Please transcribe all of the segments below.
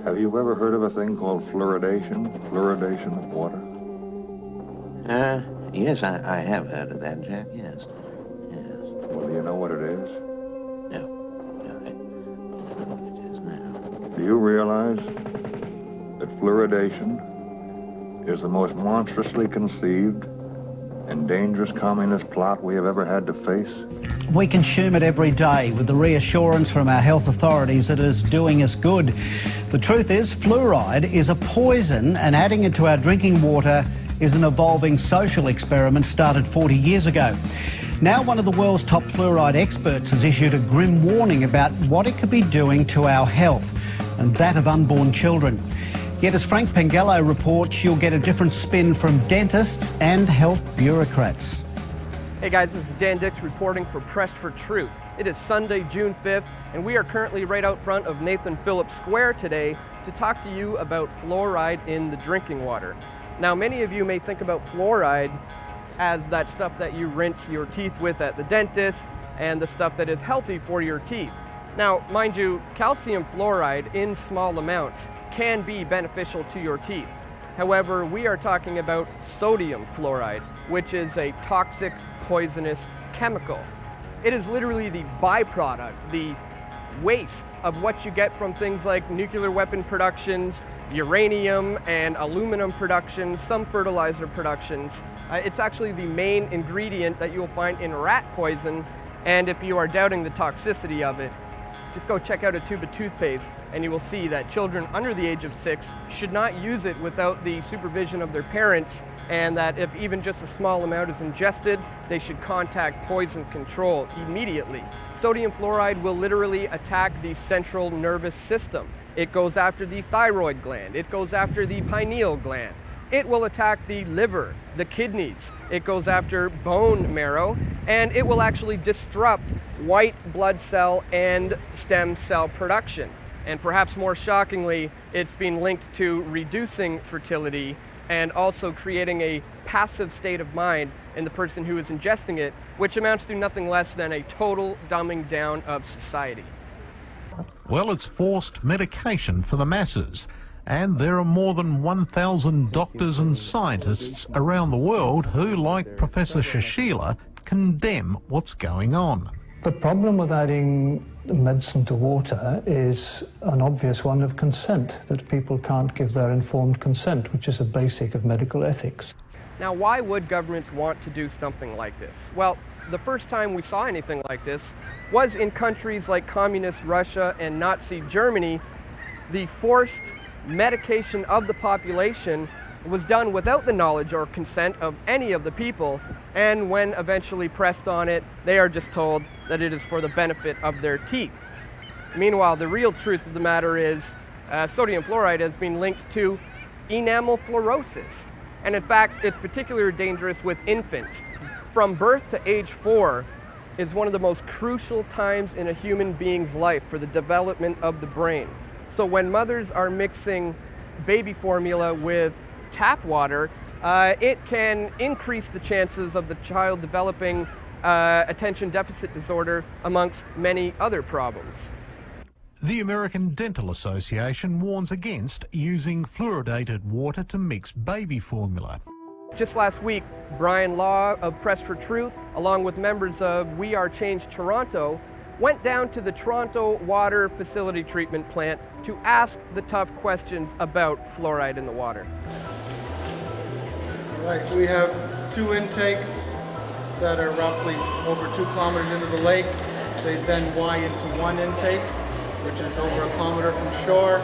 Have you ever heard of a thing called fluoridation? Fluoridation of water? Yes, I have heard of that, Jack, yes. Yes. Well, do you know what it is? No. No, I don't know what it is now. Do you realize that fluoridation is the most monstrously conceived and dangerous communist plot we have ever had to face? We consume it every day with the reassurance from our health authorities that it is doing us good. The truth is, fluoride is a poison, and adding it to our drinking water is an evolving social experiment started 40 years ago. Now one of the world's top fluoride experts has issued a grim warning about what it could be doing to our health and that of unborn children. Yet as Frank Pengello reports, you'll get a different spin from dentists and health bureaucrats. Hey guys, this is Dan Dix reporting for Press for Truth. It is Sunday, June 5th, and we are currently right out front of Nathan Phillips Square today to talk to you about fluoride in the drinking water. Now, many of you may think about fluoride as that stuff that you rinse your teeth with at the dentist and the stuff that is healthy for your teeth. Now, mind you, calcium fluoride in small amounts can be beneficial to your teeth. However, we are talking about sodium fluoride, which is a toxic, poisonous chemical. It is literally the byproduct, the waste of what you get from things like nuclear weapon productions, uranium and aluminum productions, some fertilizer productions. It's actually the main ingredient that you'll find in rat poison, and if you are doubting the toxicity of it, just go check out a tube of toothpaste and you will see that children under the age of 6 should not use it without the supervision of their parents, and that if even just a small amount is ingested, they should contact poison control immediately. Sodium fluoride will literally attack the central nervous system. It goes after the thyroid gland, it goes after the pineal gland. It will attack the liver, the kidneys, it goes after bone marrow, and it will actually disrupt white blood cell and stem cell production. And perhaps more shockingly, it's been linked to reducing fertility and also creating a passive state of mind in the person who is ingesting it, which amounts to nothing less than a total dumbing down of society. Well, it's forced medication for the masses, and there are more than 1,000 doctors and scientists around the world who, like Professor Shashila, condemn what's going on. The problem with adding medicine to water is an obvious one of consent, that people can't give their informed consent, which is a basic of medical ethics. Now, why would governments want to do something like this? Well, the first time we saw anything like this was in countries like communist Russia and Nazi Germany. The forced medication of the population was done without the knowledge or consent of any of the people, and when eventually pressed on it, they are just told that it is for the benefit of their teeth. Meanwhile, the real truth of the matter is sodium fluoride has been linked to enamel fluorosis, and in fact, it's particularly dangerous with infants. From birth to age 4 is one of the most crucial times in a human being's life for the development of the brain. So when mothers are mixing baby formula with tap water, it can increase the chances of the child developing attention deficit disorder, amongst many other problems. The American Dental Association warns against using fluoridated water to mix baby formula. Just last week, Brian Law of Press for Truth, along with members of We Are Change Toronto, went down to the Toronto Water Facility Treatment Plant to ask the tough questions about fluoride in the water. Right, we have 2 intakes that are roughly over 2 kilometers into the lake. They then Y into 1 intake, which is over 1 kilometer from shore.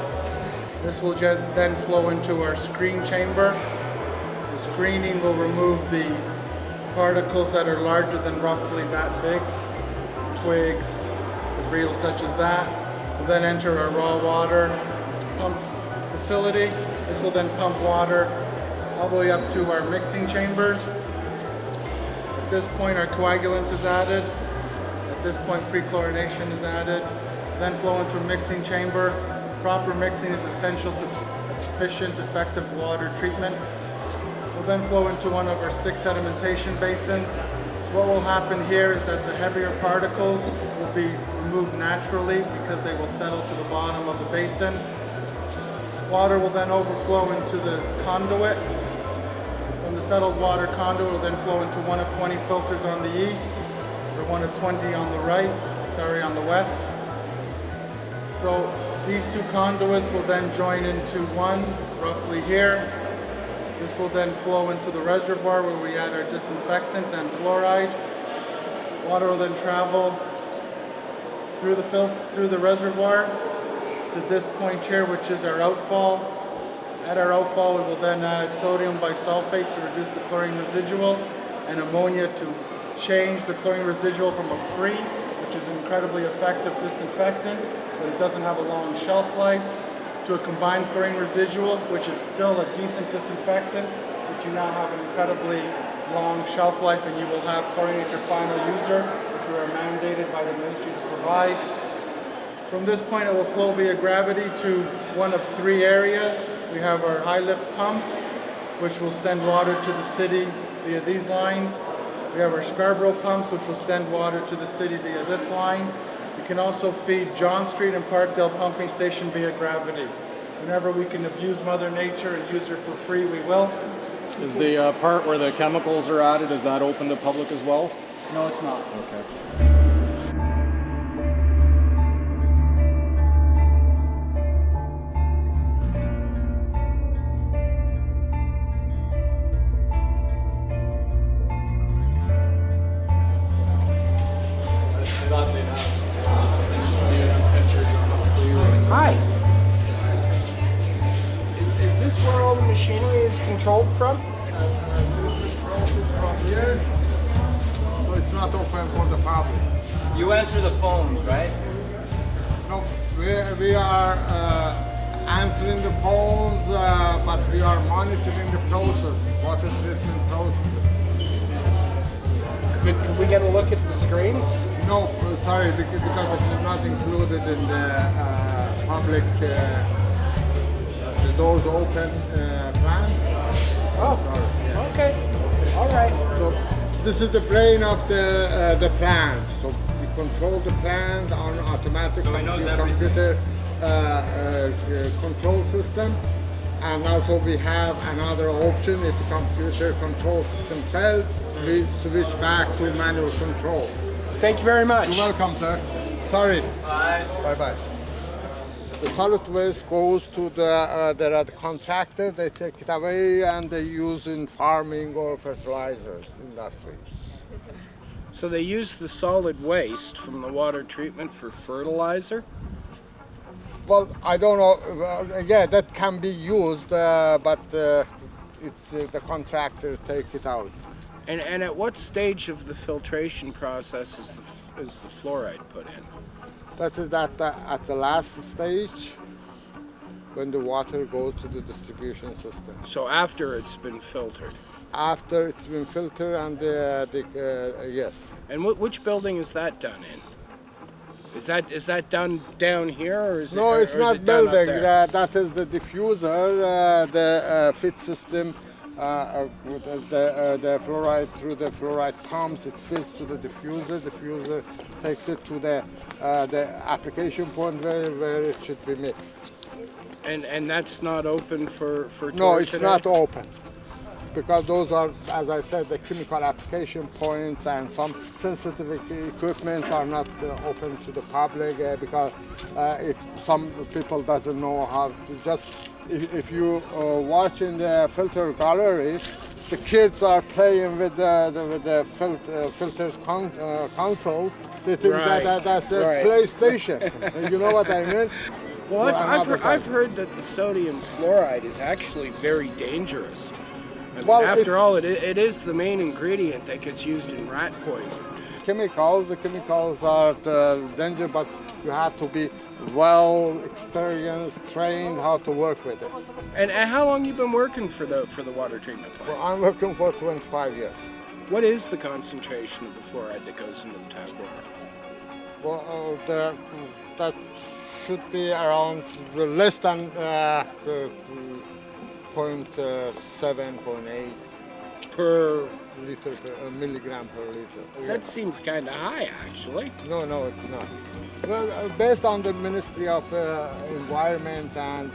This will then flow into our screen chamber. The screening will remove the particles that are larger than roughly that big, twigs, debris such as that. We'll then enter our raw water pump facility. This will then pump water all the way up to our mixing chambers. At this point, our coagulant is added. At this point, pre-chlorination is added. Then flow into a mixing chamber. Proper mixing is essential to efficient, effective water treatment. We'll then flow into one of our 6 sedimentation basins. What will happen here is that the heavier particles will be removed naturally because they will settle to the bottom of the basin. Water will then overflow into the conduit. From the settled water conduit will then flow into one of 20 filters on the east, or one of 20 on the on the west. So these two conduits will then join into one, roughly here. This will then flow into the reservoir where we add our disinfectant and fluoride. Water will then travel through the reservoir to this point here, which is our outfall. At our outfall, we will then add sodium bisulfate to reduce the chlorine residual and ammonia to change the chlorine residual from a free, which is an incredibly effective disinfectant, but it doesn't have a long shelf life, to a combined chlorine residual, which is still a decent disinfectant, but you now have an incredibly long shelf life, and you will have chlorine at your final user, which we are mandated by the ministry to provide. From this point, it will flow via gravity to one of three areas. We have our high lift pumps, which will send water to the city via these lines. We have our Scarborough pumps, which will send water to the city via this line. We can also feed John Street and Parkdale pumping station via gravity. Whenever we can abuse Mother Nature and use her for free, we will. Is the part where the chemicals are added, is that open to public as well? No, it's not. Okay. Hi. Is this where all the machinery is controlled from? From here, so it's not open for the public. You answer the phones, right? No, we are answering the phones, but we are monitoring the process, water treatment processes. Could we get a look at the screens? No, sorry, because this is not included in the public, the doors open plan. Oh, sorry. Yeah. okay. All right. So this is the brain of the plant. So we control the plant on automatic computer control system. And also we have another option. If the computer control system fails, we switch back to manual control. Thank you very much. You're welcome, sir. Sorry. Bye. Bye-bye. The solid waste goes to the contractor. They take it away and they use in farming or fertilizers industry. So they use the solid waste from the water treatment for fertilizer? Well, I don't know. Yeah, that can be used, but it's the contractors take it out. And at what stage of the filtration process is the fluoride put in? That is at the last stage, when the water goes to the distribution system. So after it's been filtered? After it's been filtered, and yes. And which building is that done in? Is that done down here, or is No, it? it's not building. That is the diffuser, the feed system. With the fluoride through the fluoride pumps, it fills to the diffuser. Diffuser takes it to the application point where it should be mixed. And that's not open for tours No, it's today? not open, because those are, as I said, the chemical application points, and some sensitive equipments are not open to the public because if some people doesn't know how to just. If you watch in the filter gallery, the kids are playing with the filters consoles. They think that's a PlayStation. You know what I mean? Well, I've heard that the sodium fluoride is actually very dangerous. I mean, Well, after all, it is the main ingredient that gets used in rat poison. The chemicals are danger, but you have to be well experienced, trained how to work with it. And how long you been working for the water treatment plant? Well, I'm working for 25 years. What is the concentration of the fluoride that goes into the tap water? Well, that should be around less than 0.7, 0.8. per liter, per milligram per liter. That seems kind of high, actually. No, it's not. Well, based on the Ministry of Environment and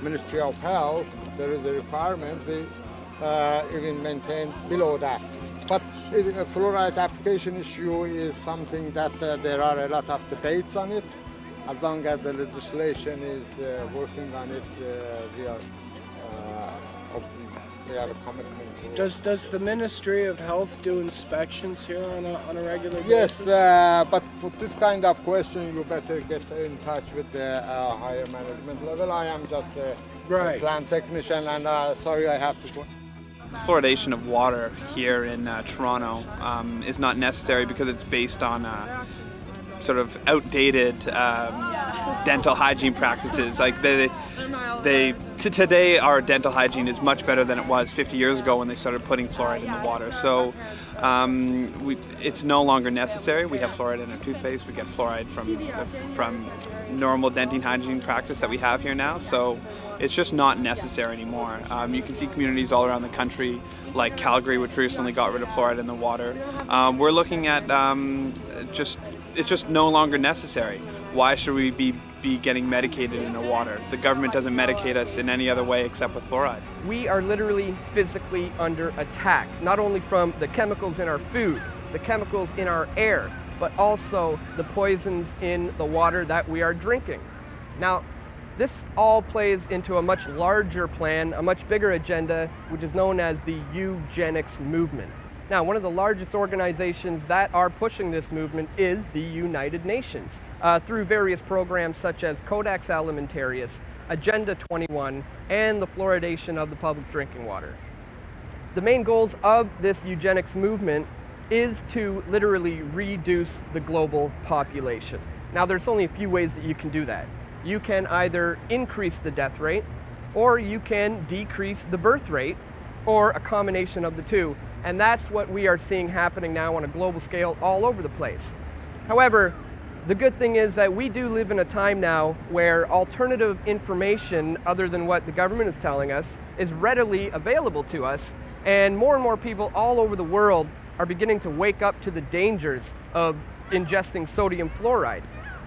Ministry of Health, there is a requirement we even maintain below that. But a fluoride application issue is something that there are a lot of debates on it. As long as the legislation is working on it, we have a commitment to it. Does the Ministry of Health do inspections here on a regular yes, basis? Yes, but for this kind of question, you better get in touch with the higher management level. I am just a plant technician, and sorry, I have to go. Fluoridation of water here in Toronto is not necessary because it's based on sort of outdated dental hygiene practices. Like today, our dental hygiene is much better than it was 50 years ago when they started putting fluoride in the water. So it's no longer necessary. We have fluoride in our toothpaste. We get fluoride from normal dental hygiene practice that we have here now. So it's just not necessary anymore. You can see communities all around the country, like Calgary, which recently got rid of fluoride in the water. We're looking at it's just no longer necessary. Why should we be getting medicated in the water? The government doesn't medicate us in any other way except with fluoride. We are literally physically under attack, not only from the chemicals in our food, the chemicals in our air, but also the poisons in the water that we are drinking. Now, this all plays into a much larger plan, a much bigger agenda, which is known as the eugenics movement. Now, one of the largest organizations that are pushing this movement is the United Nations, through various programs such as Codex Alimentarius, Agenda 21, and the fluoridation of the public drinking water. The main goals of this eugenics movement is to literally reduce the global population. Now, there's only a few ways that you can do that. You can either increase the death rate, or you can decrease the birth rate, or a combination of the two. And that's what we are seeing happening now on a global scale all over the place. However, the good thing is that we do live in a time now where alternative information other than what the government is telling us is readily available to us, and more people all over the world are beginning to wake up to the dangers of ingesting sodium fluoride.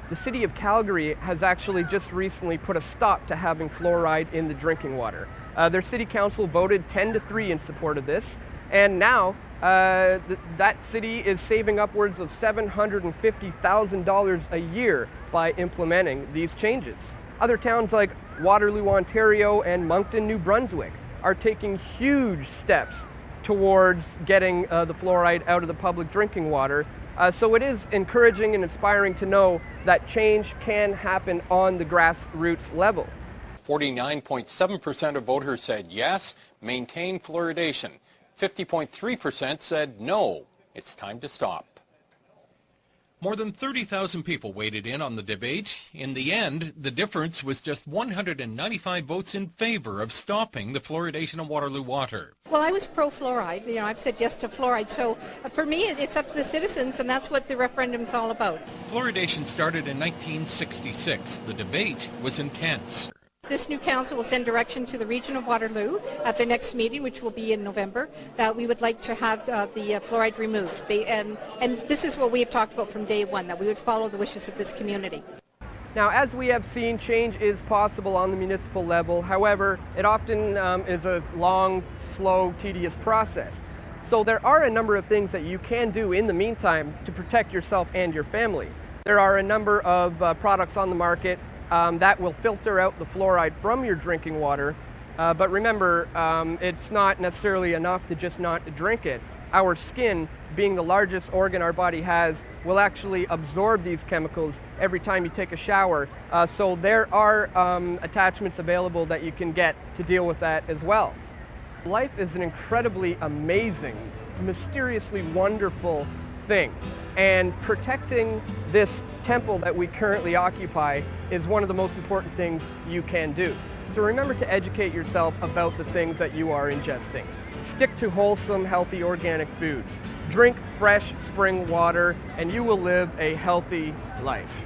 The city of Calgary has actually just recently put a stop to having fluoride in the drinking water. Their city council voted 10-3 in support of this, and now that city is saving upwards of $750,000 a year by implementing these changes. Other towns like Waterloo, Ontario, and Moncton, New Brunswick are taking huge steps towards getting the fluoride out of the public drinking water. So it is encouraging and inspiring to know that change can happen on the grassroots level. 49.7% of voters said yes, maintain fluoridation. 50.3% said no, it's time to stop. More than 30,000 people waded in on the debate. In the end, the difference was just 195 votes in favor of stopping the fluoridation of Waterloo water. Well, I was pro-fluoride. You know, I've said yes to fluoride. So for me, it's up to the citizens, and that's what the referendum's all about. Fluoridation started in 1966. The debate was intense. This new council will send direction to the region of Waterloo at their next meeting, which will be in November, that we would like to have the fluoride removed. And this is what we have talked about from day one, that we would follow the wishes of this community. Now, as we have seen, change is possible on the municipal level. However, it often is a long, slow, tedious process. So there are a number of things that you can do in the meantime to protect yourself and your family. There are a number of products on the market that will filter out the fluoride from your drinking water. But remember, it's not necessarily enough to just not drink it. Our skin, being the largest organ our body has, will actually absorb these chemicals every time you take a shower. So there are attachments available that you can get to deal with that as well. Life is an incredibly amazing, mysteriously wonderful thing. And protecting this temple that we currently occupy is one of the most important things you can do. So remember to educate yourself about the things that you are ingesting. Stick to wholesome, healthy, organic foods. Drink fresh spring water, and you will live a healthy life.